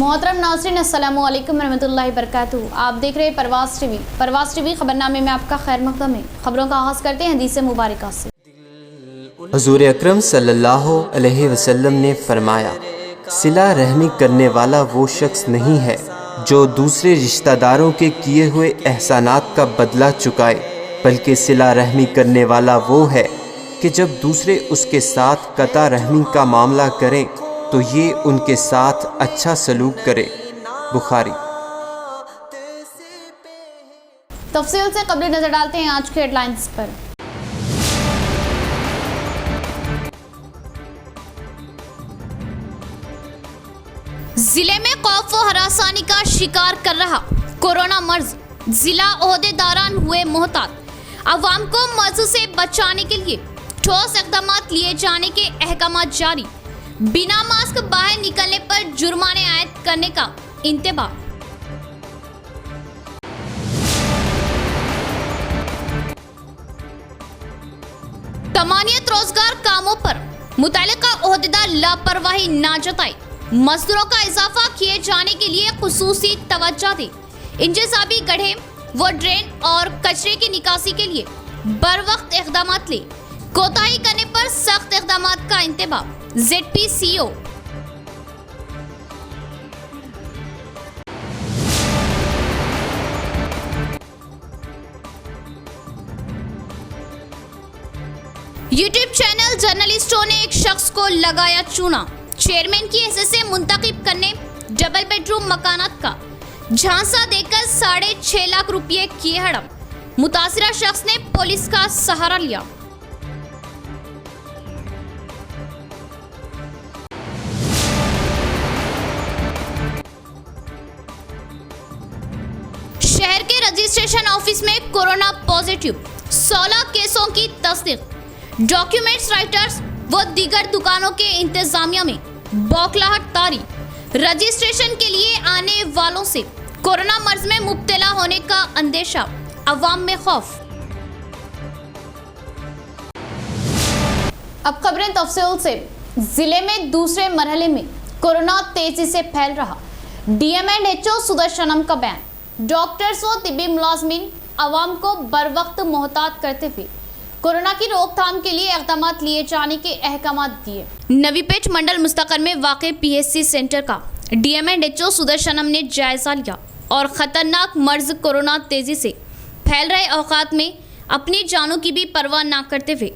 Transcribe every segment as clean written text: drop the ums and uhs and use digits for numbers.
मोहतरम नाज़रीन अस्सलामु अलैकुम रहमतुल्लाहि बरकातुहू। आप देख रहे हैं परवास टीवी खबरनामे में आपका खैर मक़दम है। खबरों का आगाज़ करते हैं हदीस मुबारका से। हुज़ूर अकरम सल्लल्लाहु अलैहि वसल्लम ने फरमाया, सिला रहमी करने वाला वो शख्स नहीं है जो दूसरे रिश्तेदारों के किए हुए एहसानात का बदला चुकाए, बल्कि सिला रहमी करने वाला वो है कि जब दूसरे उसके साथ कता रहमी का मामला करें तो ये उनके साथ अच्छा सलूक करे। बुखारी। तफसील से कबल नजर डालते हैं आज के हेडलाइंस पर। जिले में खौफ व हरासानी का शिकार कर रहा कोरोना मर्ज, जिला ओहदेदारान हुए मोहतात। अवाम को मर्ज से बचाने के लिए ठोस इक़दाम लिए जाने के अहकाम जारी। बिना मास्क बाहर निकलने पर जुर्माने आयद करने का इंतबाह। तमानियत रोजगार कामों पर मुतल्लिका ओहदेदार लापरवाही ना जताए, मजदूरों का इजाफा किए जाने के लिए खुसूसी तवज्जो दे। इंतजामी गड्ढे व ड्रेन और कचरे की निकासी के लिए बर वक्त इक़दाम ले, कोताही करने पर सख्त इक़दाम का इंतबाह। ZPCO। यूट्यूब चैनल जर्नलिस्टों ने एक शख्स को लगाया चूना। चेयरमैन की हैसियत से मुंतखब करने डबल बेडरूम मकानात का झांसा देकर 6.5 लाख रुपये किए हड़प। मुतासिरा शख्स ने पुलिस का सहारा लिया। शहर के रजिस्ट्रेशन ऑफिस में कोरोना पॉजिटिव 16 केसों की तस्दीक। डॉक्यूमेंट्स राइटर्स व दीगर दुकानों के इंतजामिया में बौखलाहट तारी। रजिस्ट्रेशन के लिए आने वालों से कोरोना मर्ज में मुब्तला होने का अंदेशा, अवाम में खौफ। अब खबरें तफसील से। जिले में दूसरे मरहले में कोरोना तेजी से फैल रहा। DMNHO सुदर्शनम का बयान। डॉक्टर्स व तिब्बी मुलाजमीन अवाम को बर वक्त मोहतात करते हुए कोरोना की रोकथाम के लिए इक़दाम लिए जाने के अहकाम दिए। नवी पेट मंडल मुस्तकर में वाक़े PHC सेंटर का DMNHO सुदर्शनम ने जायजा लिया और ख़तरनाक मर्ज कोरोना तेजी से फैल रहे औकात में अपनी जानों की भी परवाह ना करते हुए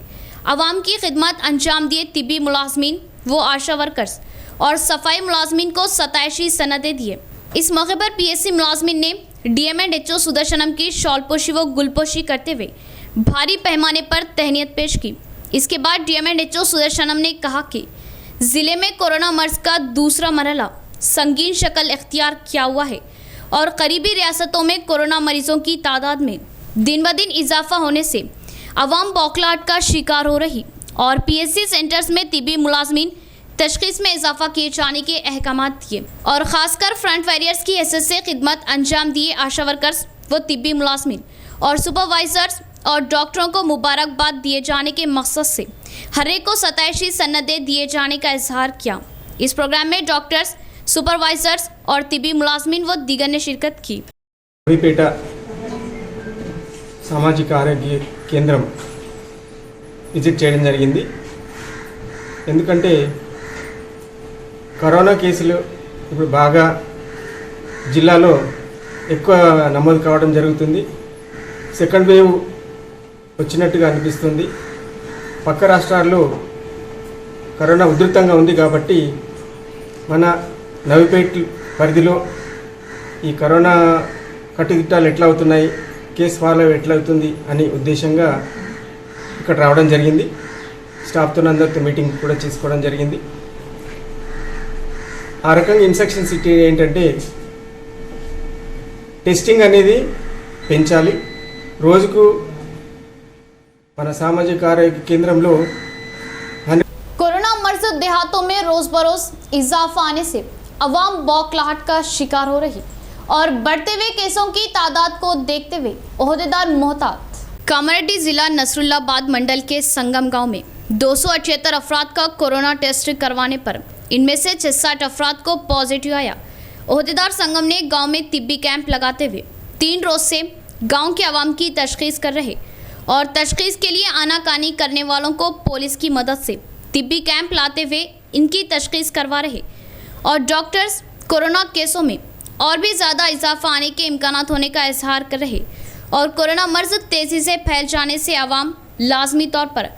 अवाम की खिदमत अंजाम दिए तिब्बी मुलाजमीन वो आशा वर्कर्स और सफाई मुलाजमीन को सताइशी सनदें दिए। इस मौके पर PHC मुलाजमीन ने DMNHO सुदर्शनम की शॉलपोशी व गुलपोशी करते हुए भारी पैमाने पर तहनीत पेश की। इसके बाद DMNHO सुदर्शनम ने कहा कि ज़िले में कोरोना मर्ज का दूसरा मरहला संगीन शक्ल इख्तियार किया हुआ है और करीबी रियासतों में कोरोना मरीजों की तादाद में दिन ब दिन इजाफा होने से अवाम बौखलाहट का शिकार हो रही और PHC सेंटर्स में तिब्बी मुलाजमीन तशखीस में इजाफा किए जाने के अहकाम दिए और ख़ासकर फ्रंट वॉरियर्स की हैसियत से खिदमत अंजाम दिए आशा वर्कर्स व तिब्बी मुलाजमीन और सुपरवाइजर्स और डॉक्टरों को मुबारकबाद दिए जाने के मकसद से हर एक को सताइशी सनदें दिए जाने का इजहार किया। इस प्रोग्राम में डॉक्टर्स, सुपरवाइजर्स और तिब्बी मुलाजमीन व दीगर ने शिरकत की। నవీపేట సామాజిక ఆరోగ్య కేంద్రం విజిట్ చేయడం జరిగింది. ఎందుకంటే కరోనా కేసులు ఇప్పుడు బాగా జిల్లాలో ఎక్కువ నమోదు కావడం జరుగుతుంది. సెకండ్ వేవ్ వచ్చినట్టుగా అనిపిస్తుంది. పక్క రాష్ట్రాల్లో కరోనా ఉధృతంగా ఉంది కాబట్టి మన నవీపేట పరిధిలో ఈ కరోనా కట్టుదిట్టాలు ఎట్లా అవుతున్నాయి, కేసు ఫాలో ఎట్లా అవుతుంది అనే ఉద్దేశంగా ఇక్కడ రావడం జరిగింది. స్టాఫ్తో అందరితో మీటింగ్ కూడా చేసుకోవడం జరిగింది. ఆ రకంగా ఇన్స్ట్రక్షన్స్ ఏంటంటే టెస్టింగ్ అనేది పెంచాలి. రోజుకు మన సామాజిక ఆరోగ్య కేంద్రంలో कोरोना मर्ज देहातों में रोज बरोज इजाफा आने से अवाम बौखलाहट का शिकार हो रही और बढ़ते हुए केसों की तादाद को देखते हुए ओहदेदार मोहतात। कामारेड्डी जिला नसरुल्लाबाद मंडल के संगम गांव में 278 अफराद का कोरोना टेस्ट करवाने पर इनमें से 66 अफराद को पॉजिटिव आया ओहदेदार संगम ने गांव में तिब्बी कैंप लगाते हुए 3 रोज से गांव के आवाम की तशखीस कर रहे और तशखीस के लिए आनाकानी करने वालों को पुलिस की मदद से तिब्बी कैंप लाते हुए इनकी तशखीस करवा रहे और डॉक्टर्स कोरोना केसों में और भी ज़्यादा इजाफा आने के इम्कानात होने का इजहार कर रहे और कोरोना मर्ज तेज़ी से फैल जाने से आवाम लाजमी तौर पर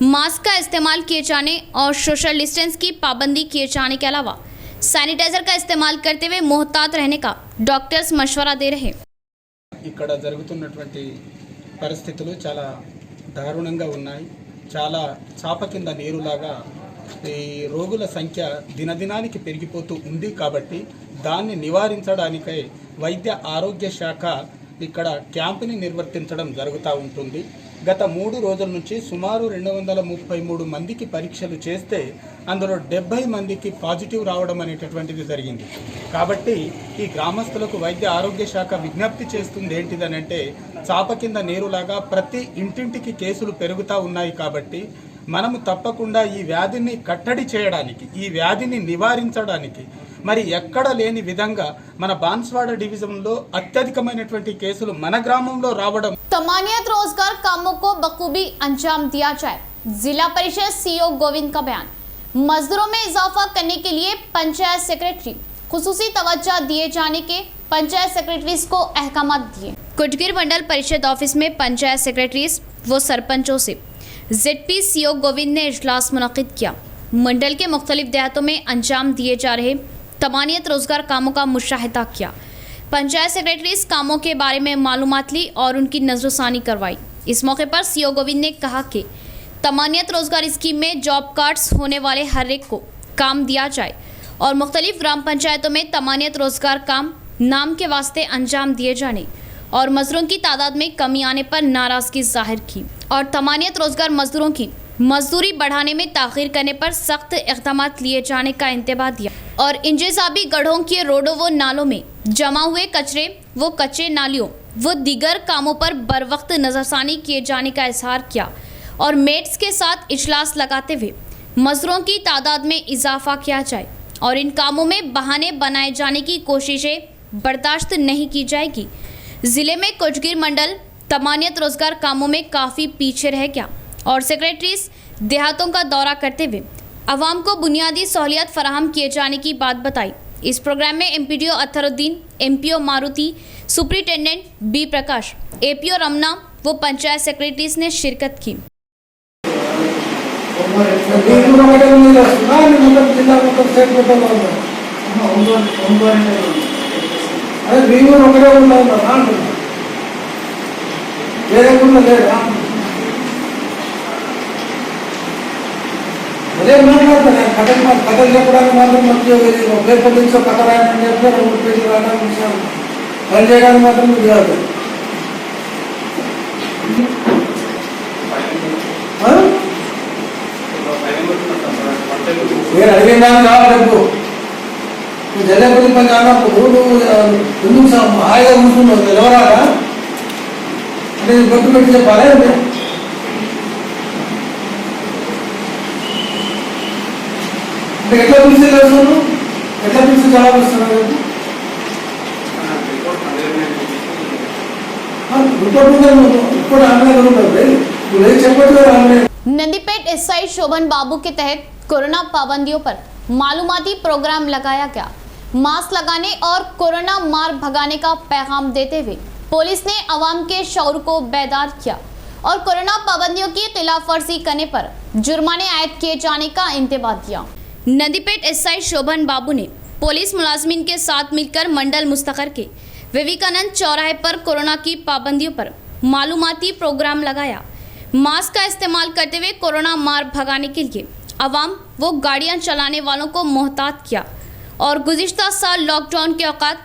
मास्क का इस्तेमाल किए जाने और सोशल डिस्टेंस की पाबंदी किए जाने के अलावा सैनिटाइजर का इस्तेमाल करते हुए मोहतात रहने का डॉक्टर्स मशवरा दे रहे। ఇక్కడ జరుగుతున్నటువంటి పరిస్థితులు చాలా దారుణంగా ఉన్నాయి. చాలా చాప కింద నీరులాగా ఈ రోగుల సంఖ్య దినదినానికి పెరిగిపోతూ ఉంది. కాబట్టి దాన్ని నివారించడానికై వైద్య ఆరోగ్య శాఖ ఇక్కడ క్యాంపుని నిర్వర్తించడం జరుగుతూ ఉంటుంది. గత 3 రోజుల నుంచి సుమారు 233 మందికి పరీక్షలు చేస్తే అందులో 70 మందికి పాజిటివ్ రావడం అనేటటువంటిది జరిగింది. కాబట్టి ఈ గ్రామస్తులకు వైద్య ఆరోగ్య శాఖ విజ్ఞప్తి చేస్తుంది ఏంటిదనంటే చాప కింద నీరులాగా ప్రతి ఇంటింటికి కేసులు పెరుగుతూ ఉన్నాయి. కాబట్టి మనము తప్పకుండా ఈ వ్యాధిని కట్టడి చేయడానికి, ఈ వ్యాధిని నివారించడానికి మరి ఎక్కడ లేని విధంగా మన బాన్స్వాడ డివిజన్లో అత్యధికమైనటువంటి కేసులు మన గ్రామంలో రావడం. तमानियत रोजगार कामों को बखूबी अंजाम दिया जाए, जिला परिषद सीईओ गोविंद का बयान। मजदूरों में इजाफा करने के लिए पंचायत सेक्रेटरी खुसूसी तवज्जो दिए जाने के पंचायत सेक्रेटरीज को अहकाम दिए। कुटगिर मंडल परिषद ऑफिस में पंचायत सेक्रेटरीज व सरपंचों से जेडपी सीईओ गोविंद ने इजलास मुनक्किद किया। मंडल के मुख्तलिफ देहातों में अंजाम दिए जा रहे तमानियत रोजगार कामों का मुशाहिदा किया। पंचायत सेक्रेटरीज कामों के बारे में मालूमात ली और उनकी नजरसानी करवाई। इस मौके पर सीईओ गोविंद ने कहा कि तमानियत रोजगार स्कीम में जॉब कार्ड्स होने वाले हर एक को काम दिया जाए और मुख्तलिफ ग्राम पंचायतों में तमानियत रोजगार काम नाम के वास्ते अंजाम दिए जाने और मजदूरों की तादाद में कमी आने पर नाराजगी जाहिर की और तमानियत रोजगार मजदूरों की मजदूरी बढ़ाने में ताखीर करने पर सख्त इक़दाम लिए जाने का इंतबाह दिया और इंजेजाबी गढ़ों के रोडों व नालों में जमा हुए कचरे व कच्चे नालियों व दीगर कामों पर बर वक्त नजरसानी किए जाने का इजहार किया और मेट्स के साथ इजलास लगाते हुए मजदूरों की तादाद में इजाफा किया जाए और इन कामों में बहाने बनाए जाने की कोशिशें बर्दाश्त नहीं की जाएगी। ज़िले में कुटगिर मंडल तमानियत रोजगार कामों में काफ़ी पीछे रह गया और सेक्रेटरीज देहातों का दौरा करते हुए आवाम को बुनियादी सहूलियत फराहम किए जाने की बात बताई। इस प्रोग्राम में MPDO Ataruddin, MPO Maruti, superintendent B Prakash, APO Ramana व पंचायत सेक्रेटरीज ने शिरकत की। అదే మాట్లాడతాను కథలు చెప్పడానికి మాత్రం మంచిగా పేపర్ నుంచి కథ రాయమని చెప్తే 2 పేజీలు రాయడానికి విషయాలు పని చేయడానికి మాత్రం ఇది కాదు. నేను అడిగిన దాన్ని కావాలి రేపు నువ్వు జల్లేపల్లి పని అన్నప్పుడు నువ్వు ఎందుకు హాయిగా కూర్చున్నావు నిలవరాగా అంటే బొట్టు పెట్టి చెప్పాలి. ఎట్లా పిలిచి తెలుసు ఎట్లా పిలిచి జవాబు ఇస్తున్నారు ఇప్పుడు ఆన్లైన్ ఉంటుంది నువ్వు చెప్పట్లేదు ఆన్లైన్। नंदीपेट एसआई शोभन बाबू के तहत कोरोना पाबंदियों पर मालूमाती प्रोग्राम लगाया गया। मास्क लगाने और कोरोना मार भगाने का पैगाम देते हुए पुलिस ने आवाम के शऊर को बेदार किया और कोरोना पाबंदियों की खिलाफ वर्जी करने पर जुर्माने आयद किए जाने का इंतबाह दिया। नंदीपेट एसआई शोभन बाबू ने पुलिस मुलाजमीन के साथ मिलकर मंडल मुस्तकर के विवेकानंद चौराहे पर कोरोना की पाबंदियों पर मालूमाती प्रोग्राम लगाया। मास्क का इस्तेमाल करते हुए कोरोना मार भगाने के लिए आवाम व गाड़ियां चलाने वालों को मोहतात किया और गुज़िश्ता साल लॉकडाउन के औकात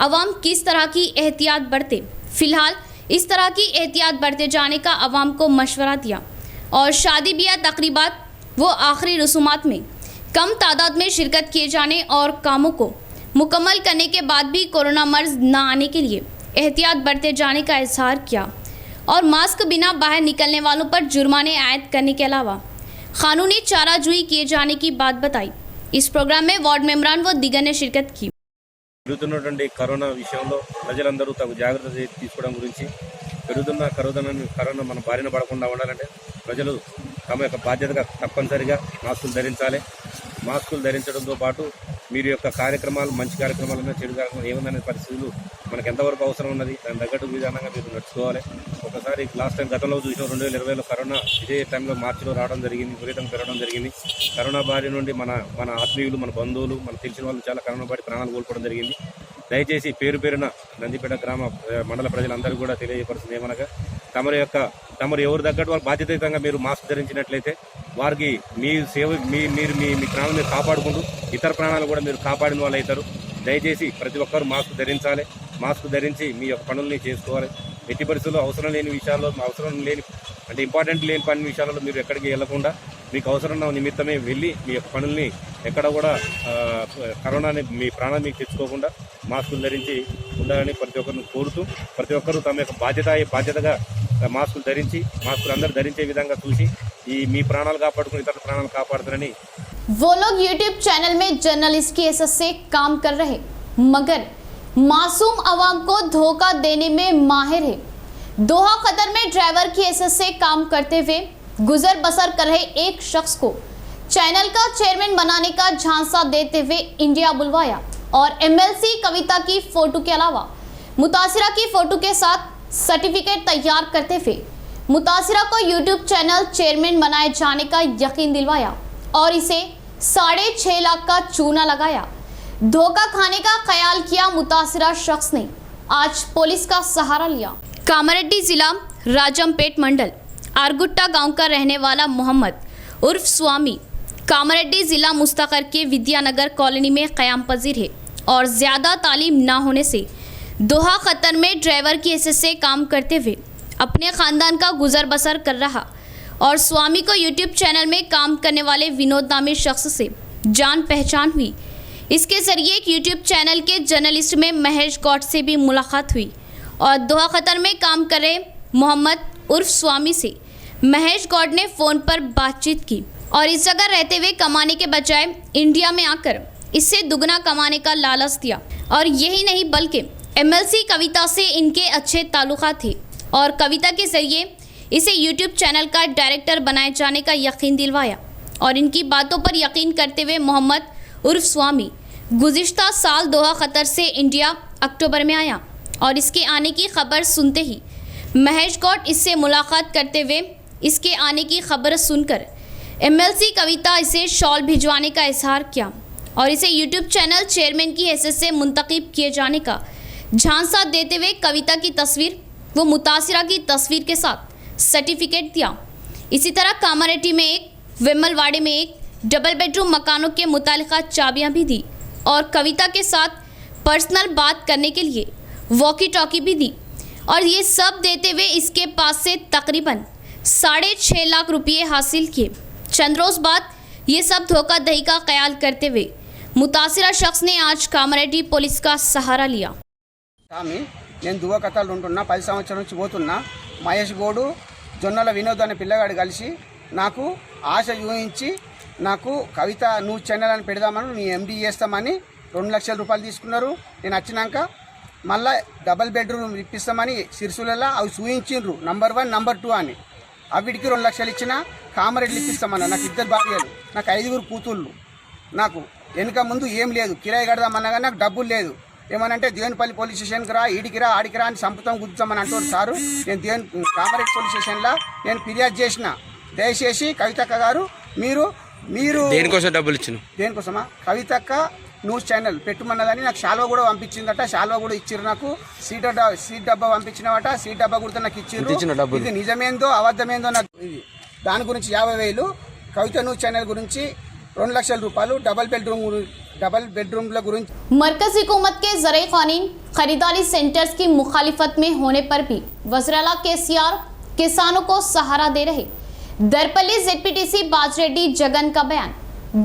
आवाम किस तरह की एहतियात बरते, फ़िलहाल इस तरह की एहतियात बरते जाने का आवाम को मशवरा दिया और शादी ब्याह तकरीबात व आखिरी रसूमात में कम तादाद में शिरकत किए जाने और कामों को मुकम्मल करने के बाद भी कोरोना मर्ज न आने के लिए एहतियात बरते जाने का इजहार किया और मास्क बिना बाहर निकलने वालों पर जुर्माने आयद करने के अलावा कानूनी चाराजोई किए जाने की बात बताई। इस प्रोग्राम में वार्ड मेंबरान व दीगर ने शिरकत की। పెరుగుతున్నటువంటి కరోనా విషయంలో ప్రజలందరూ తగు జాగ్రత్త తీసుకోవడం గురించి పెరుగుతున్న కరోనా మన బారిన పడకుండా ఉండాలంటే ప్రజలు తమ యొక్క బాధ్యతగా తప్పనిసరిగా మాస్కులు ధరించాలి. మాస్కులు ధరించడంతో పాటు మీరు యొక్క కార్యక్రమాలు మంచి కార్యక్రమాలన్నా చెడు కార్యక్రమాలు ఏమన్నా పరిస్థితులు మనకు ఎంతవరకు అవసరం ఉన్నది దాని తగ్గట్టు విధానంగా మీరు నడుచుకోవాలి. ఒకసారి లాస్ట్ టైం గతంలో చూసిన 2020లో కరోనా ఇదే టైంలో మార్చిలో రావడం జరిగింది, విపరీతంగా పెరగడం జరిగింది. కరోనా బారి నుండి మన ఆత్మీయులు, మన బంధువులు, మన తెలిసిన వాళ్ళు చాలా కరోనా బారి ప్రాణాలు కోల్పోవడం జరిగింది. దయచేసి పేరున నందిపేట గ్రామ మండల ప్రజలందరూ కూడా తెలియపరుస్తుంది ఏమనగా తమరు ఎవరు తగ్గట్టు వాళ్ళ బాధ్యతయుతంగా మీరు మాస్క్ ధరించినట్లయితే వారికి మీ సేవ మీరు మీ ప్రాణాలు మీరు కాపాడుకుంటూ ఇతర ప్రాణాలు కూడా మీరు కాపాడిన వాళ్ళు అవుతారు. దయచేసి ప్రతి ఒక్కరు మాస్క్ ధరించాలి. మాస్క్ ధరించి మీ యొక్క పనుల్ని చేసుకోవాలి. ఎట్టి పరిస్థితుల్లో అవసరం లేని విషయాల్లో అంటే ఇంపార్టెంట్ లేని పని విషయాలలో మీరు ఎక్కడికి వెళ్లకుండా మీకు అవసరం నిమిత్తమే వెళ్ళి మీ యొక్క పనుల్ని ఎక్కడ కూడా కరోనాని మీ ప్రాణాన్ని మీకు తెచ్చుకోకుండా మాస్కులు ధరించి ఉండాలని ప్రతి ఒక్కరిని కోరుతూ ప్రతి ఒక్కరూ తమ యొక్క బాధ్యతగా మాస్కులు ధరించి మాస్కులు అందరూ ధరించే విధంగా చూసి ఈ మీ ప్రాణాలు కాపాడుకుని ఇతర ప్రాణాలు కాపాడుతారని. वो लोग YouTube चैनल में जर्नलिस्ट की हैसियत से काम कर रहे मगर मासूम आवाम को धोखा देने में माहिर है। दोहा कतर में ड्राइवर की हैसियत से काम करते हुए गुजर बसर कर रहे एक शख्स को चैनल का चेयरमैन बनाने का झांसा देते हुए इंडिया बुलवाया और MLC कविता की फोटो के अलावा मुतासिरा की फोटो के साथ सर्टिफिकेट तैयार करते हुए मुतासिरा को YouTube चैनल चेयरमैन बनाए जाने का यकीन दिलवाया और इसे 6.5 लाख का चूना लगाया। धोखा खाने का ख्याल किया मुतासिरा शख्स ने आज पुलिस का सहारा लिया। कामारेड्डी जिला राजमपेट मंडल आरगुट्टा गांव का रहने वाला मोहम्मद उर्फ स्वामी कामारेड्डी जिला मुस्तकर के विद्यानगर कॉलोनी में क़याम पजीर है और ज़्यादा तालीम ना होने से दोहा कतर में ड्राइवर की हैसियत से काम करते हुए अपने ख़ानदान का गुजर बसर कर रहा और स्वामी को YouTube चैनल में काम करने वाले विनोद नामी शख्स से जान पहचान हुई। इसके ज़रिए एक YouTube चैनल के जर्नलिस्ट में महेश गौड से भी मुलाकात हुई और दोहा कतर में काम कर रहे मोहम्मद उर्फ स्वामी से महेश गौड ने फ़ोन पर बातचीत की और इस जगह रहते हुए कमाने के बजाय इंडिया में आकर इससे दुगना कमाने का लालच दिया और यही नहीं बल्कि MLC कविता से इनके अच्छे ताल्लुकात थे और कविता के ज़रिए इसे YouTube चैनल का डायरेक्टर बनाए जाने का यकीन दिलवाया और इनकी बातों पर यकीन करते हुए मोहम्मद उर्फ स्वामी गुज़िश्ता साल दोहा कतर से इंडिया अक्टूबर में आया और इसके आने की खबर सुनते ही महेश गौड इससे मुलाकात करते हुए इसके आने की खबर सुनकर MLC कविता इसे शॉल भिजवाने का इजहार किया और इसे YouTube चैनल चेयरमैन की हैसियत से मुंतखब किए जाने का झांसा देते हुए कविता की तस्वीर व मुतासिरा की तस्वीर के साथ सर्टिफिकेट दिया। इसी तरह कामारेड्डी में एक, वेमलवाड़ी में एक डबल बेडरूम मकानों के मुतालिका चाबियां भी दी और कविता के साथ पर्सनल बात करने के लिए वॉकी टॉकी भी दी और ये सब देते हुए इसके पास से तकरीबन 6.5 लाख रुपये हासिल किए। चंद रोज़ बाद ये सब धोखाधड़ी का ख्याल करते हुए मुतासिरा शख्स ने आज कामारेड्डी पुलिस का सहारा लिया। నేను దువ్వ కథలు ఉంటున్నా 10 సంవత్సరాల నుంచి పోతున్నా. మహేష్ గౌడు జొన్నల వినోద్ అనే పిల్లగాడు కలిసి నాకు ఆశ చూపించి నాకు కవిత న్యూస్ ఛానల్ అని పెడదామని నీ MD చేస్తామని 2 లక్షల రూపాయలు తీసుకున్నారు. నేను వచ్చినాక మళ్ళీ డబల్ బెడ్రూమ్ ఇప్పిస్తామని సిరిసులలో అవి చూపించిండ్రు నంబర్ 1 నంబర్ 2 అని. అవిటికి 2 లక్షలు ఇచ్చిన కామారెడ్డి ఇప్పిస్తామన్నా. నాకు 2 భార్యలు, నాకు 5 కూతుళ్ళు, నాకు వెనుక ముందు ఏం లేదు. కిరాయి కడదామన్నా కానీ నాకు డబ్బులు లేదు. ఏమనంటే దేవనపల్లి పోలీస్ స్టేషన్కి రా, ఈడికి రా, ఆడికి రా అని సంపుతాం గుద్దుతామని అంటారు సారు. నేను కామారెడ్డి పోలీస్ స్టేషన్లో నేను ఫిర్యాదు చేసిన. దయచేసి కవితక్క గారు మీరు దేనికోసం డబ్బులు ఇచ్చిన దేనికోసమా కవితక్క న్యూస్ ఛానల్ పెట్టుమన్నదని నాకు శాల్వా కూడా పంపించిందట. శాల్వా కూడా ఇచ్చిర్రు. నాకు సీట్ డబ్బా పంపించినవట. సీట్ డబ్బా కూడా నాకు ఇచ్చిర్రు. ఇది నిజమేందో అబద్ధమేందో నాకు ఇది దాని గురించి 50,000 కవిత న్యూస్ ఛానల్ గురించి 2 లక్షల రూపాయలు డబల్ बेडरूम मरकजी हुकूमत के ज़रिए क़ानीन खरीदारी सेंटर्स की मुखालिफत में होने पर भी वज़ीर-ए-आला KCR किसानों को सहारा दे रहे। दरपल्ली ZPTC बाजरेड्डी जगन का बयान।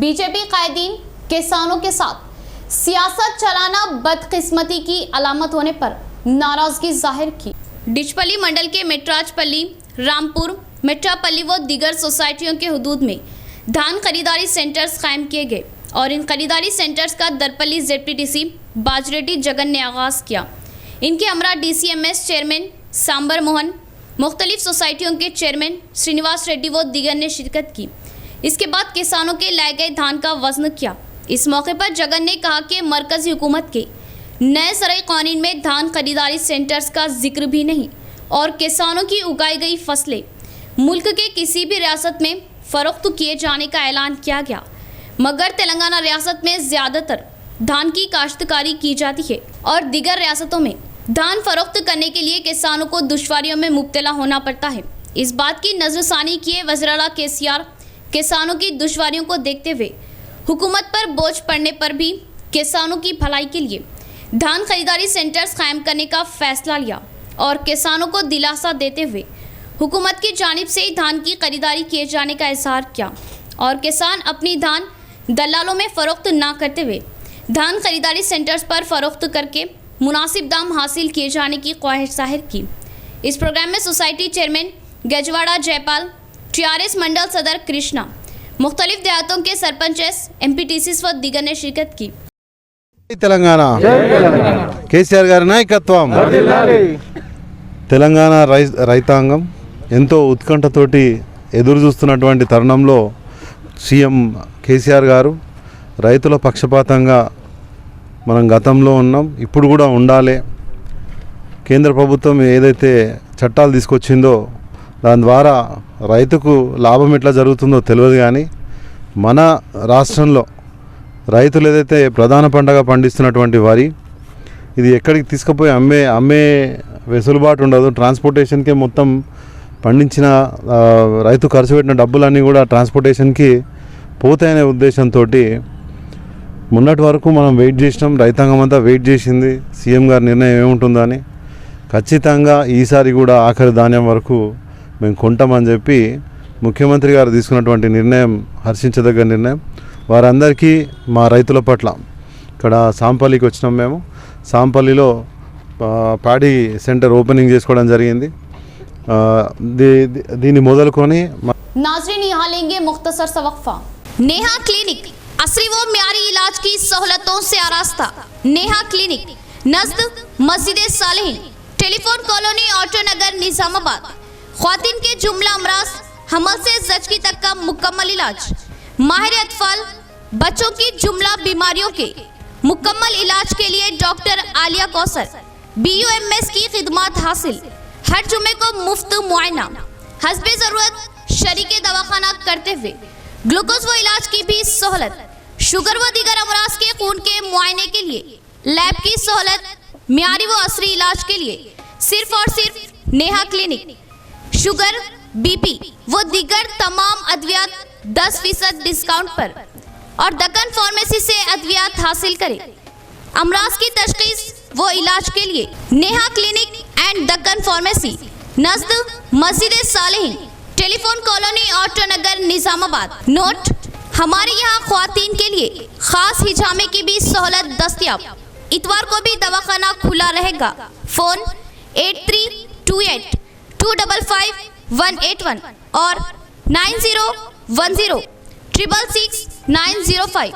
बीजेपी कायदीन किसानों के साथ सियासत चलाना बदकिस्मती की अलामत होने पर नाराजगी जाहिर की। डिचपल्ली मंडल के मेट्राजपल्ली, रामपुर, मेट्रापल्ली व दीगर सोसाइटियों के हदूद में धान खरीदारी सेंटर्स कायम किए गए और इन खरीदारी सेंटर्स का दरपल्ली ZPTC बाजरेड्डी जगन ने आगाज़ किया। इनके हमरा DCMS चेयरमैन सांबर मोहन, मुख्तलिफ सोसाइटियों के चेयरमैन श्रीनिवास रेड्डी व दीगर ने शिरकत की। इसके बाद किसानों के लाए गए धान का वजन किया। इस मौके पर जगन ने कहा कि मरकजी हुकूमत के नए ज़राई कानून में धान खरीदारी सेंटर्स का जिक्र भी नहीं और किसानों की उगाई गई फसलें मुल्क के किसी भी रियासत में फ़रोख्त किए जाने का ऐलान किया गया, मगर तेलंगाना रियासत में ज़्यादातर धान की काश्तकारी की जाती है और दीगर रियासतों में धान फरोख्त करने के लिए किसानों को दुश्वारियों में मुब्तला होना पड़ता है। इस बात की नज़रसानी किए वज़ीर-ए-आला KCR किसानों की दुश्वारियों को देखते हुए हुकूमत पर बोझ पड़ने पर भी किसानों की भलाई के लिए धान खरीदारी सेंटर्स कायम करने का फैसला लिया और किसानों को दिलासा देते हुए हुकूमत की जानिब से धान की खरीदारी किए जाने का इज़हार किया और किसान अपनी धान दलालों में फ़रोख्त ना करते हुए धान खरीदारी सेंटर्स पर फ़रोख्त करके मुनासिब दाम हासिल किए जाने की ख्वाहिश जाहिर की। इस प्रोग्राम में सोसाइटी चेयरमैन गजवाड़ा जयपाल, TRS मंडल सदर कृष्णा, मुख्तलिफ देहातों के सरपंचेस, MPTCs व दीगर ने शिरकत की। తెలంగాణ కేసీఆర్ గారి నాయకత్వం తెలంగాణ రైతాంగం ఎంతో ఉత్కంఠతోటి ఎదురు చూస్తున్నటువంటి తరుణంలో సీఎం కేసీఆర్ గారు రైతుల పక్షపాతంగా మనం గతంలో ఉన్నాం, ఇప్పుడు కూడా ఉండాలి. కేంద్ర ప్రభుత్వం ఏదైతే చట్టాలు తీసుకొచ్చిందో దాని ద్వారా రైతుకు లాభం ఎట్లా జరుగుతుందో తెలియదు, కానీ మన రాష్ట్రంలో రైతులు ఏదైతే ప్రధాన పంటగా పండిస్తున్నటువంటి వరి, ఇది ఎక్కడికి తీసుకుపోయి అమ్మే వెసులుబాటు ఉండదు. ట్రాన్స్పోర్టేషన్కే మొత్తం పండించిన రైతు ఖర్చు పెట్టిన డబ్బులన్నీ కూడా ట్రాన్స్పోర్టేషన్కి పోతాయనే ఉద్దేశంతో మొన్నటి వరకు మనం వెయిట్ చేసినాం, రైతాంగం అంతా వెయిట్ చేసింది సీఎం గారి నిర్ణయం ఏముంటుందో అని. ఖచ్చితంగా ఈసారి కూడా ఆఖరి ధాన్యం వరకు మేము కొంటామని చెప్పి ముఖ్యమంత్రి గారు తీసుకున్నటువంటి నిర్ణయం హర్షించదగ్గ నిర్ణయం. వారందరికీ మా రైతుల పట్ల ఇక్కడ సాంపల్లికి వచ్చినాం. మేము సాంపల్లిలో పాడి సెంటర్ ఓపెనింగ్ చేసుకోవడం జరిగింది. దీన్ని మొదలుకొని नाज़रीन यहाँ लेंगे मुख्तसर सा वक्फा। नेहा क्लिनिक असली व म्यारी इलाज की सहूलतों से आरास्ता। नेहा क्लिनिक नज़द मस्जिद Saleheen, telephone colony, auto Nagar, Nizamabad. ख्वातीन के जुमला अमराज, हमल से जचकी तक का मुकम्मल इलाज। माहिर अतफाल, बच्चों की जुमला बीमारियों के मुकम्मल इलाज के लिए डॉक्टर आलिया कौसर BUMS की खिदमत हासिल। हर जुमे को मुफ्त मुआयना, हस्बे ज़रूरत शरीके दवाखाना करते हुए ग्लूकोज व इलाज की भी सहूलत। शुगर व दीगर अमराज के खून के मुआयने के लिए लैब की सहूलत। म्यारी व असरी इलाज के लिए सिर्फ और सिर्फ नेहा क्लिनिक। शुगर, BP व दीगर तमाम अद्वियात 10% डिस्काउंट पर और दक्कन फार्मेसी से अद्वियात हासिल करें। अमराज की तशखीस वो इलाज के लिए Neha clinic and Deccan pharmacy, नज़द मस्जिद Saleheen, telephone colony, auto Nagar, Nizamabad. Note, हमारे यहाँ ख्वातीन के लिए खास हिजामे की भी सहूलत दस्तयाब। इतवार को भी दवाखाना खुला रहेगा। फ़ोन 8328255181 और 9010666905।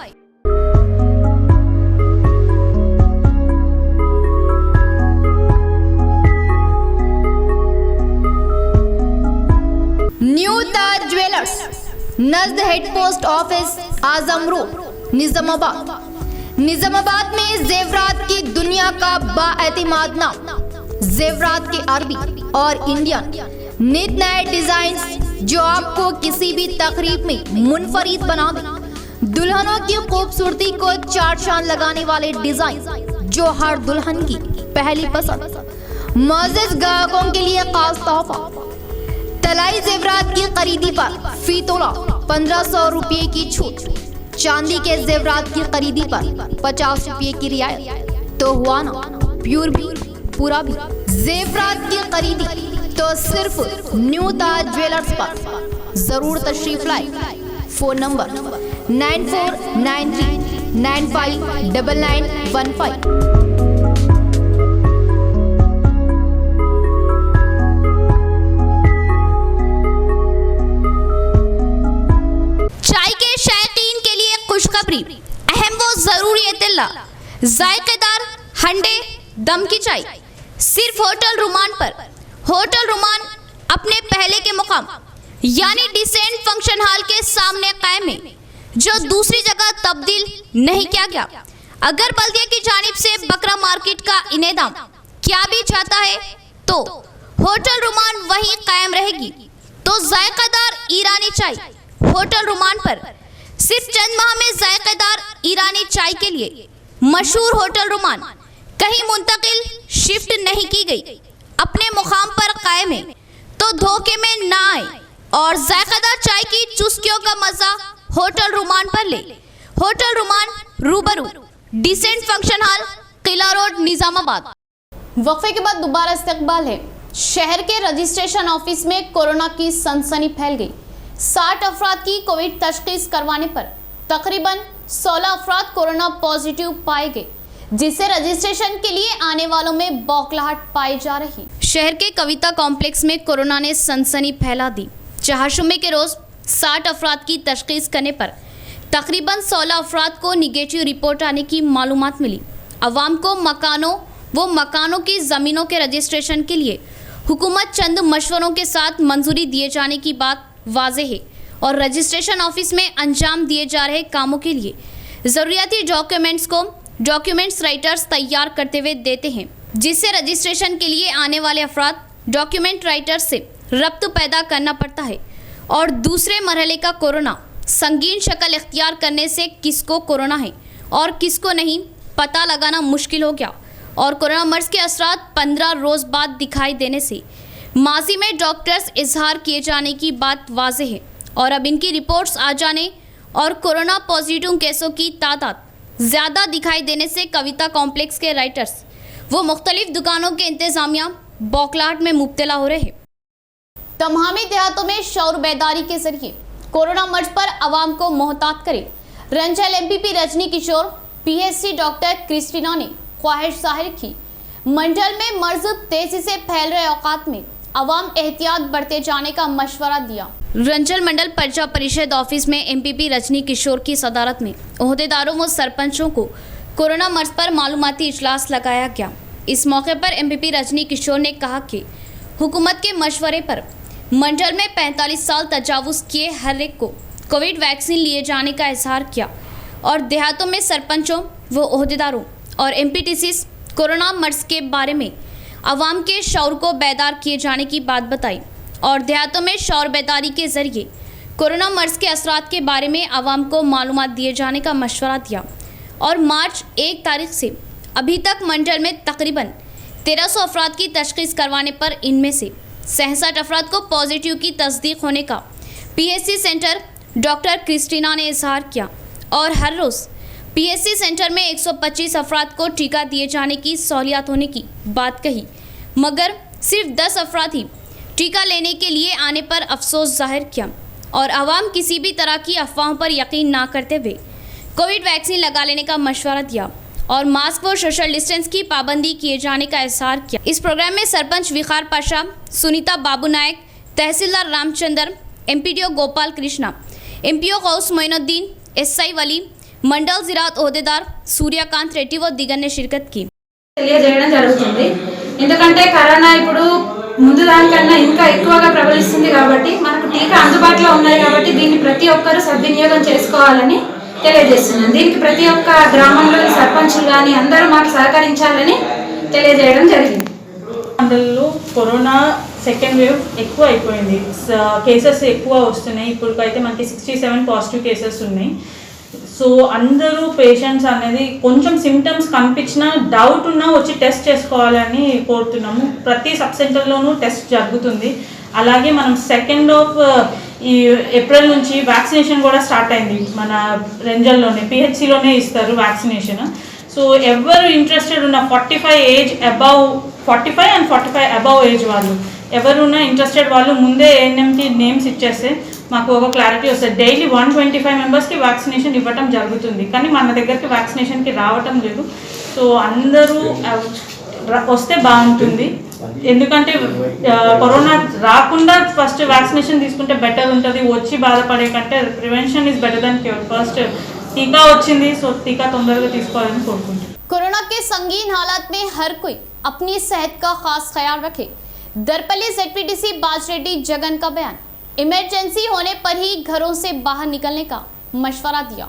न्यू ताज ज्वेलर्स, नज़द हेड पोस्ट ऑफिस, आजम रोड, निजामाबाद। निजामाबाद में जेवरात की दुनिया का बाएतिमाद नाम। जेवरात के अरबी और इंडियन नित नए डिजाइन जो आपको किसी भी तकरीब में मुनफरिद बना दे। दुल्हनों की खूबसूरती को चार चांद लगाने वाले डिजाइन जो हर दुल्हन की पहली पसंद। मुअज़्ज़िज़ ग्राहकों के लिए खास तोहफा, तलाई जेवरात की खरीदी पर फी तोला 1500 रुपये की छूट। चांदी के जेवरात की खरीदी पर 50 रुपये की रियायत। तो हुआ ना प्योर भी पूरा भी। जेवरात की खरीदी तो सिर्फ न्यू ताज ज्वेलर्स पर जरूर तशरीफ लाए। Phone number 9493959915। खुशखबरी, अहम वो जरूरी इत्तला, जायकेदार हंडे दम की चाय सिर्फ होटल रुमान पर। होटल रुमान अपने पहले के मुकाम यानी डिसेंट फंक्शन हॉल के सामने कायम है, जो दूसरी जगह तब्दील नहीं किया गया। अगर बल्दिया की जानिब से बकरा मार्केट का इनेदाम क्या भी चाहता है तो होटल रुमान वहीं कायम रहेगी। तो जायकादार ईरानी चाय होटल रुमान पर। सिर्फ चंद माह में जायकादार ईरानी चाय के लिए मशहूर होटल रुमान कहीं मुंतकिल शिफ्ट नहीं की गई, अपने मुकाम पर कायम है। तो धोखे में ना आए और जायकादार चाय की चुस्कियों का मजा होटल रुमान पर ले। होटल रुमान रूबरू डिसेंट फंक्शन हॉल, किला रोड, निजामाबाद। वक्फे के बाद दोबारा इस्तकबाल है। शहर के रजिस्ट्रेशन ऑफिस में कोरोना की सनसनी फैल गई। 60 अफराद की कोविड तशखीस करवाने पर तकरीबन 16 अफराद कोरोना पॉजिटिव पाए गए, जिससे रजिस्ट्रेशन के लिए आने वालों में बौखलाहट पाई जा रही। शहर के कविता कॉम्प्लेक्स में कोरोना ने सनसनी फैला दी। चहारशुमे के रोज 60 अफराद की तशखीस करने पर तकरीबन 16 अफराद को निगेटिव रिपोर्ट आने की मालूमात मिली। अवाम को मकानों की ज़मीनों के रजिस्ट्रेशन के लिए हुकूमत चंद मशवरों के साथ मंजूरी दिए जाने की बात वाज़ेह है और रजिस्ट्रेशन ऑफिस में अंजाम दिए जा रहे कामों के लिए ज़रूरियाती डॉक्यूमेंट्स राइटर्स तैयार करते हुए देते हैं, जिससे रजिस्ट्रेशन के लिए आने वाले अफराद डॉक्यूमेंट राइटर्स से रब्त पैदा करना पड़ता है। और दूसरे मरहले का कोरोना संगीन शक्ल इख्तियार करने से किसको कोरोना है और किसको नहीं पता लगाना मुश्किल हो गया। और कोरोना मर्ज के असरात 15 रोज़ बाद दिखाई देने से माजी में डॉक्टर्स इजहार किए जाने की बात वाज़ेह है और अब इनकी रिपोर्ट्स आ जाने और कोरोना पॉजिटिव केसों की तादाद ज़्यादा दिखाई देने से कविता कॉम्प्लेक्स के राइटर्स वो मुख्तलिफ दुकानों के इंतज़ामिया बौखलाहट में मुब्तला हो रहे हैं। तमामी देहातों में शौर बेदारी के जरिए कोरोना मर्ज पर आवाम को मोहतात करे। रंजल एमपीपी रजनी किशोर पीएचसी डॉक्टर क्रिस्टीना ने ख्वाहिश जाहिर की। मंडल में मर्ज तेजी से फैल रहे औकात में आवाम एहतियात बरते जाने का मशवरा दिया। रंजल मंडल प्रजा परिषद ऑफिस में एमपीपी रजनी किशोर की सदारत में ओहदेदारों व सरपंचों को कोरोना मर्ज पर मालूमाती इजलास लगाया गया। इस मौके पर एमपीपी रजनी किशोर ने कहा कि हुकूमत के मशवरे पर मंडल में 45 साल तजावुज़ किए हर एक को कोविड वैक्सीन लिए जाने का इजहार किया और देहातों में सरपंचों व ओहदेदारों और एमपीटीसीज कोरोना मर्ज के बारे में आवाम के शौर को बेदार किए जाने की बात बताई और देहातों में शौर बेदारी के ज़रिए कोरोना मर्ज के असरात के बारे में आवाम को मालूमात दिए जाने का मशवरा दिया। और मार्च 1 तारीख से अभी तक मंडल में तकरीबन 1300 अफराद की तशखीस करवाने पर इनमें से 67 अफराद को पॉजिटिव की तस्दीक होने का पीएचसी सेंटर डॉक्टर क्रिस्टीना ने इजहार किया और हर रोज़ पीएचसी सेंटर में 125 अफराद को टीका दिए जाने की सहूलियत होने की बात कही, मगर सिर्फ 10 अफराद ही टीका लेने के लिए आने पर अफसोस जाहिर किया और आवाम किसी भी तरह की अफवाहों पर यकीन ना करते हुए कोविड वैक्सीन लगा लेने का मशवरा दिया और मास्क व सोशल डिस्टेंस की पाबंदी किए जाने का इजहार किया। इस प्रोग्राम में sarpanch Vikhar Pasha, Sunita Babu Nayak, tahsildar Ramchandra, MPDO Gopal Krishna, MPO Ghouse Moinuddin, SI Wali, mandal జిరాత్ ఓహదేదార్ సూర్యకాంత్ రెడ్డి व दिगन ने शिरकत की। తెలియజేయడం జరుగుతుంది। ఎందుకంటే కరోనా ఇప్పుడు ముందు దానికన్నా ఇంకా ఎక్కువగా ప్రబలిస్తుంది కాబట్టి మనకు టీకా అందుబాటులో ఉన్నాయి కాబట్టి దీన్ని ప్రతి ఒక్కరూ సద్వినియోగం చేసుకోవాలని తెలియజేస్తున్నాను। దీనికి ప్రతి ఒక్క గ్రామంలోని సర్పంచులు కానీ అందరూ మాకు సహకరించాలని తెలియజేయడం జరిగింది। మండలంలో కరోనా సెకండ్ వేవ్ ఎక్కువ అయిపోయింది, కేసెస్ ఎక్కువ వస్తున్నాయి। ఇప్పుడుకైతే మనకి 67 పాజిటివ్ కేసెస్ ఉన్నాయి। సో అందరూ పేషెంట్స్ అనేది కొంచెం సిమ్టమ్స్ కనిపించినా డౌట్ ఉన్నా వచ్చి టెస్ట్ చేసుకోవాలని కోరుతున్నాము। ప్రతి సబ్ సెంటర్లోనూ టెస్ట్ జరుగుతుంది। అలాగే మనం 2nd ఆఫ్ ఈ ఏప్రిల్ నుంచి వ్యాక్సినేషన్ కూడా స్టార్ట్ అయింది। మన రెంజల్లోనే పిహెచ్సిలోనే ఇస్తారు వ్యాక్సినేషన్। సో ఎవరు ఇంట్రెస్టెడ్ ఉన్న 45 age above 45 and 45 above age వాళ్ళు ఎవరున్నా ఇంట్రెస్టెడ్ వాళ్ళు ముందే ఏఎన్ఎంకి నేమ్స్ ఇచ్చేస్తే మాకు ఒక క్లారిటీ వస్తుంది। డైలీ 125 మెంబర్స్కి వ్యాక్సినేషన్ ఇవ్వటం జరుగుతుంది, కానీ మన దగ్గరికి వ్యాక్సినేషన్కి రావటం లేదు। సో అందరూ వస్తే బాగుంటుంది, ఎందుకంటే కరోనా రాకుండా ఫస్ట్ వ్యాక్సినేషన్ తీసుకుంటే బెటర్ ఉంటుంది। వచ్చి బాధపడే కంటే prevention is better then cure. First టీకా వచ్చింది, సో టీకా తొందరగా తీసుకోవాలని కోరుకుంటున్నాను। कोरोना के संगीन हालात में हर कोई अपनी सेहत का खास ख्याल रखे। दरपल्ली ZPTC बाजरेड्डी जगन का बयान। इमरजेंसी होने पर ही घरों से बाहर निकलने का मशवरा दिया।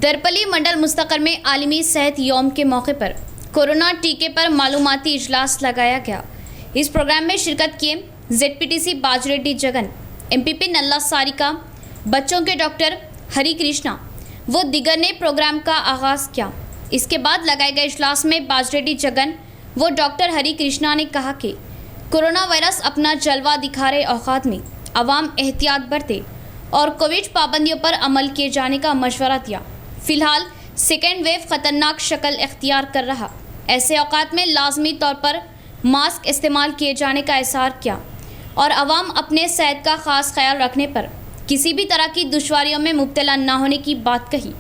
दरपल्ली मंडल मुस्तकर में आलमी सेहत यौम के मौके पर कोरोना टीके पर मालूमाती इजलास लगाया गया। इस प्रोग्राम में शिरकत किए ZPTC बाजरेड्डी जगन, MPP नल्ला सारिका, बच्चों के डॉक्टर हरि कृष्णा वो दिगर ने प्रोग्राम का आगाज़ किया। इसके बाद लगाए गए इजलास में बाजरेड्डी जगन वो डॉक्टर हरि कृष्णा ने कहा कि कोरोना वायरस अपना जलवा दिखा रहे औकात में अवाम एहतियात बरते और कोविड पाबंदियों पर अमल किए जाने का मशवरा दिया। फिलहाल सेकेंड वेव खतरनाक शक्ल इख्तियार कर रहा, ऐसे औकात में लाजमी तौर पर मास्क इस्तेमाल किए जाने का इज़हार किया और अवाम अपने सेहत का ख़ास ख्याल रखने पर किसी भी तरह की दुश्वारियों में मुब्तला ना होने की बात कही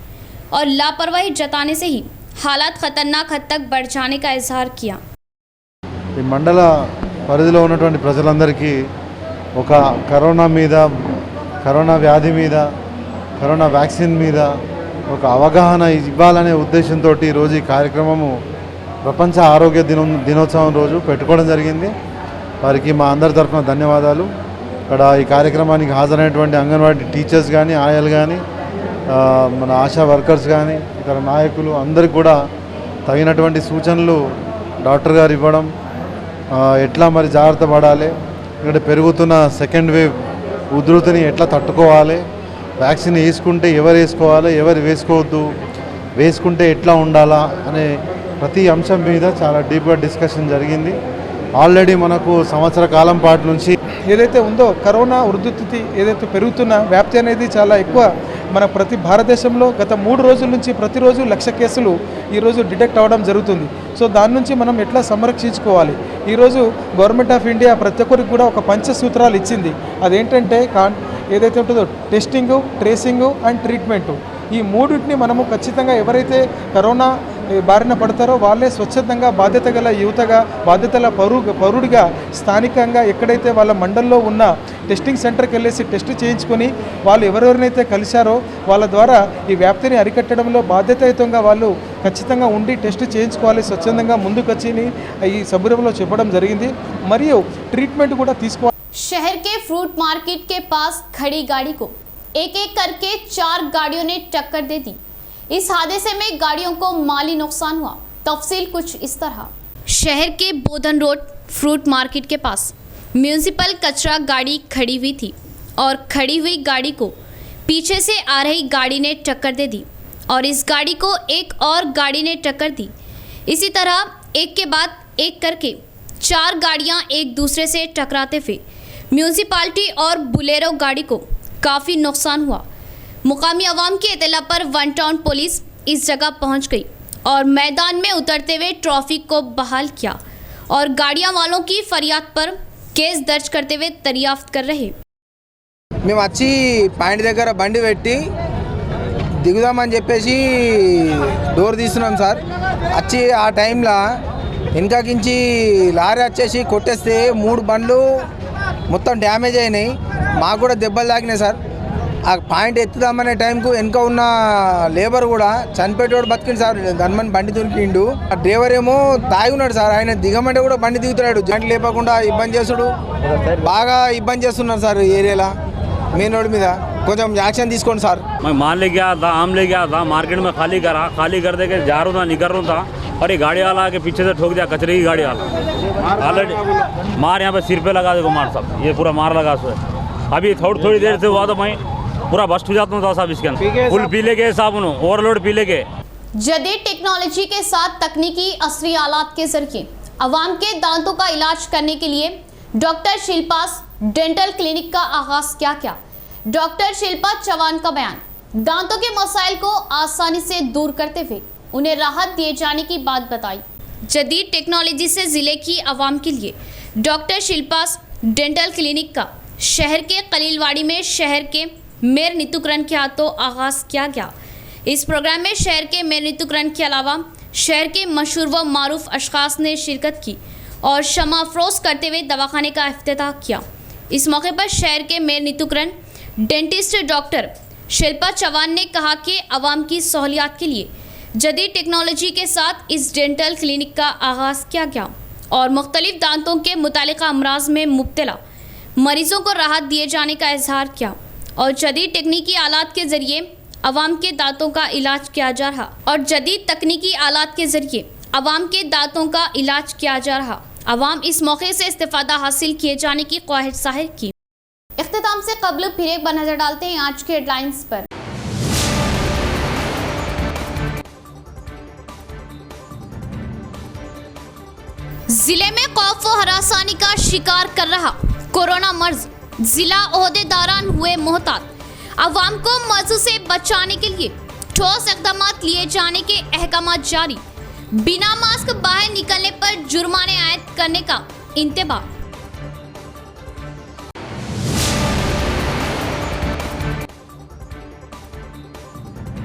और लापरवाही जताने से ही हालात खतरनाक हद तक बढ़ जाने का इज़हार किया। ఈ మండల పరిధిలో ఉన్నటువంటి ప్రజలందరికీ ఒక కరోనా వ్యాధి మీద, కరోనా వ్యాక్సిన్ మీద ఒక అవగాహన ఇవ్వాలనే ఉద్దేశంతో ఈరోజు ఈ కార్యక్రమము ప్రపంచ ఆరోగ్య దినోత్సవం రోజు పెట్టుకోవడం జరిగింది. వారికి మా అందరి తరఫున ధన్యవాదాలు. ఇక్కడ ఈ కార్యక్రమానికి హాజరైనటువంటి అంగన్వాడీ టీచర్స్ కానీ, ఆయాలు కానీ, మన ఆశా వర్కర్స్ కానీ, ఇతర నాయకులు అందరికీ కూడా తగినటువంటి సూచనలు డాక్టర్ గారు ఇవ్వడం, ఎట్లా మరి జాగ్రత్త పడాలి, ఇక్కడ పెరుగుతున్న సెకండ్ వేవ్ ఉధృతిని ఎట్లా తట్టుకోవాలి, వ్యాక్సిన్ వేసుకుంటే ఎవరు వేసుకోవాలి, ఎవరు వేసుకోవద్దు, వేసుకుంటే ఎట్లా ఉండాలా అనే ప్రతి అంశం మీద చాలా డీప్గా డిస్కషన్ జరిగింది. ఆల్రెడీ మనకు సంవత్సర కాలం పాటు నుంచి ఏదైతే ఉందో కరోనా ఉధృతి ఏదైతే పెరుగుతున్న వ్యాప్తి అనేది చాలా ఎక్కువ మన ప్రతి భారతదేశంలో గత 3 రోజుల నుంచి ప్రతిరోజు 1,00,000 కేసులు ఈరోజు డిటెక్ట్ అవ్వడం జరుగుతుంది. సో దాని నుంచి మనం ఎట్లా సంరక్షించుకోవాలి, ఈరోజు గవర్నమెంట్ ఆఫ్ ఇండియా ప్రతి ఒక్కరికి కూడా ఒక పంచసూత్రాలు ఇచ్చింది. అదేంటంటే ఏదైతే ఉంటుందో టెస్టింగ్, ట్రేసింగ్ అండ్ ట్రీట్మెంట్, ఈ మూడింటిని మనము ఖచ్చితంగా ఎవరైతే కరోనా బారిన పడతారో వాళ్ళే స్వచ్ఛందంగా బాధ్యత గల యువతగా, బాధ్యతల పౌరుడిగా స్థానికంగా ఎక్కడైతే వాళ్ళ మండల్లో ఉన్న టెస్టింగ్ సెంటర్కి వెళ్ళేసి టెస్ట్ చేయించుకొని వాళ్ళు ఎవరెవరినైతే కలిశారో వాళ్ళ ద్వారా ఈ వ్యాప్తిని అరికట్టడంలో బాధ్యతాయుతంగా వాళ్ళు ఖచ్చితంగా ఉండి టెస్ట్ చేయించుకోవాలి, స్వచ్ఛందంగా ముందుకొచ్చి ఈ సభలో చెప్పడం జరిగింది. మరియు ట్రీట్మెంట్ కూడా తీసుకోవాలి. शहर के फ्रूट मार्केट के पास खड़ी गाड़ी को एक करके 4 गाड़ियों ने टक्कर दे दी। इस हादसे में गाड़ियों को माली नुकसान हुआ। तफसील कुछ इस तरह। शहर के बोधन रोड फ्रूट मार्केट के पास म्यूनिसिपल कचरा गाड़ी खड़ी हुई थी और खड़ी हुई गाड़ी को पीछे से आ रही गाड़ी ने टक्कर दे दी और इस गाड़ी को एक और गाड़ी ने टक्कर दी। इसी तरह एक के बाद एक करके 4 गाड़ियां एक दूसरे से टकराते हुए म्यूनिसिपालिटी और बुलेरो गाड़ी को काफ़ी नुकसान हुआ। मुकामी अवाम की इत्तला पर वन टाउन पुलिस इस जगह पहुंच गई और मैदान में उतरते हुए ट्रैफिक को बहाल किया और गाड़ियां वालों की फरियाद पर केस दर्ज करते हुए दरियाफ्त कर रहे। మేము వచ్చి పాయింట్ దగ్గర బండి పెట్టి దిగుదామని చెప్పేసి డోర్ తీస్తున్నాం సార్. వచ్చి ఆ టైంలో వెనకకించి లారీ వచ్చేసి కొట్టేస్తే 3 బండ్లు మొత్తం డ్యామేజ్ అయినాయి. మాకు కూడా దెబ్బలు తాకినాయి సార్. ఆ పాయింట్ ఎత్తుదామనే టైంకు వెనక ఉన్న లేబర్ కూడా చనిపోయేటోడు బతికిండు సార్. గన్మన్ బండి దొరికిండు. ఆ డ్రైవర్ ఏమో తాగి ఉన్నాడు సార్. ఆయన దిగమంటే కూడా బండి దిగుతున్నాడు. జాయింట్ లేపకుండా ఇబ్బంది చేస్తుడు, బాగా ఇబ్బంది చేస్తున్నారు సార్. ఏరియాలో మెయిన్ రోడ్ మీద కొంచెం యాక్షన్ తీసుకోండి సార్. माल ले गया था, आम ले गया था, मार्केट में खाली कर दे के जा रहा था, निकल रहा था और ये गाड़ी वाला आके पीछे से ठोक दिया, कचरे की गाड़ी वाला ऑलरेडी मार यहाँ पे सिर पे लगा देखो मार साहब, ये पूरा मार लगा सो अभी थोड़ी देर से हुआ तो मैं पूरा बस्ट हो जाता था साहब. इसके अंदर फुल पी ले गए साहब, ओवरलोड पी ले गए। जदीद टेक्नोलॉजी के साथ तकनीकी असली आलात के जरिए अवाम के दांतों का इलाज करने के लिए डॉक्टर शिल्पास डेंटल क्लिनिक का आगाज क्या डॉक्टर शिल्पा चौहान का बयान। दांतों के मसाइल को आसानी से दूर करते हुए उन्हें राहत दिए जाने की बात बताई। जदीद टेक्नोलॉजी से ज़िले की आवाम के लिए डॉक्टर शिल्पास डेंटल क्लिनिक का शहर के कलीलवाड़ी में शहर के मेयर नीतूकरण के हाथों आगाज़ किया गया। इस प्रोग्राम में शहर के मेयर नीतूकरण के अलावा शहर के मशहूर व मारूफ अशखास ने शिरकत की और शमा अफरोज़ करते हुए दवाखाने का इफ्तिताह किया। इस मौके पर शहर के mayor Neetukaran dentist doctor Shilpa Chauhan ने कहा कि आवाम की सहूलियात के लिए जदीद टेक्नोलॉजी के साथ इस डेंटल क्लिनिक का आगाज़ किया गया और मुख्तलिफ दांतों के मुतालिका अमराज में मुब्तला मरीजों को राहत दिए जाने का इजहार किया और जदीद तकनीकी आलात के ज़रिए अवाम के दांतों का इलाज किया जा रहा और जदीद तकनीकी आलात के ज़रिए अवाम के दांतों का इलाज किया जा रहा। अवाम इस मौके से इस्तिफ़ादा हासिल किए जाने की ख्वाहिश ज़ाहिर की। इख्तिताम से कबल फिर एक बार नजर डालते हैं आज के हेडलाइंस पर। जिले में खौफ व हरासानी का शिकार कर रहा कोरोना मर्ज, जिला ओहदेदारान हुए मोहतात। अवाम को मर्ज से बचाने के लिए ठोस इक़दाम लिए जाने के अहकाम जारी। बिना मास्क बाहर निकलने पर जुर्माने आयद करने का इंतबाह।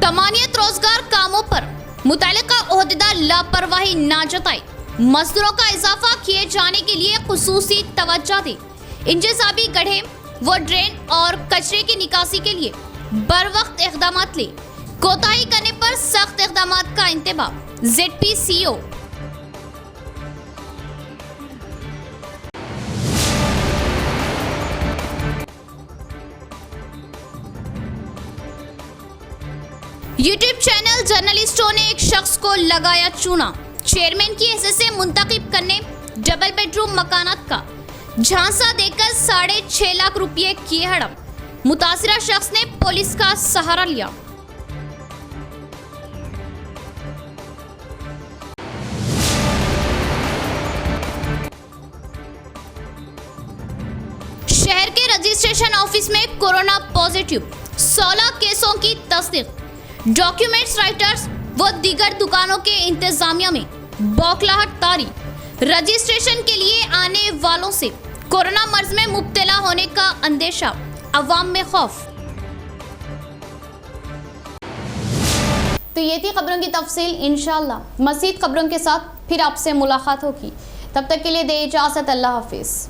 तमानियत रोजगार कामों पर मुतल्लिका ओहदेदार लापरवाही ना जताए, मजदूरों का इजाफा किए जाने के लिए खुसूसी तवज्जो दे। इंतजामी गड्ढे व ड्रेन और कचरे की निकासी के लिए बर वक्त इक़दाम ले, कोताही करने पर सख्त इक़दाम का इंतबाह। ZPCO। यूट्यूब चैनल जर्नलिस्टों ने एक शख्स को लगाया चूना, चेयरमैन की हैसियत से मुंतखब करने डबल बेडरूम मकानात का झांसा देकर 6.5 लाख रुपये किए हड़प। मुतासिरा शख्स ने पुलिस का सहारा लिया। शहर के रजिस्ट्रेशन ऑफिस में कोरोना पॉजिटिव 16 केसों की तस्दीक। डॉक्यूमेंट्स राइटर्स व दीगर दुकानों के इंतजामिया में बौखलाहट तारी। रजिस्ट्रेशन के लिए आने वालों से कोरोना मर्ज में मुब्तला होने का अंदेशा, अवाम में खौफ। तो ये थी खबरों की तफसील। इंशाअल्लाह मज़ीद खबरों के साथ फिर आपसे मुलाकात होगी। तब तक के लिए दे इजाज़त। अल्लाह हाफिज़।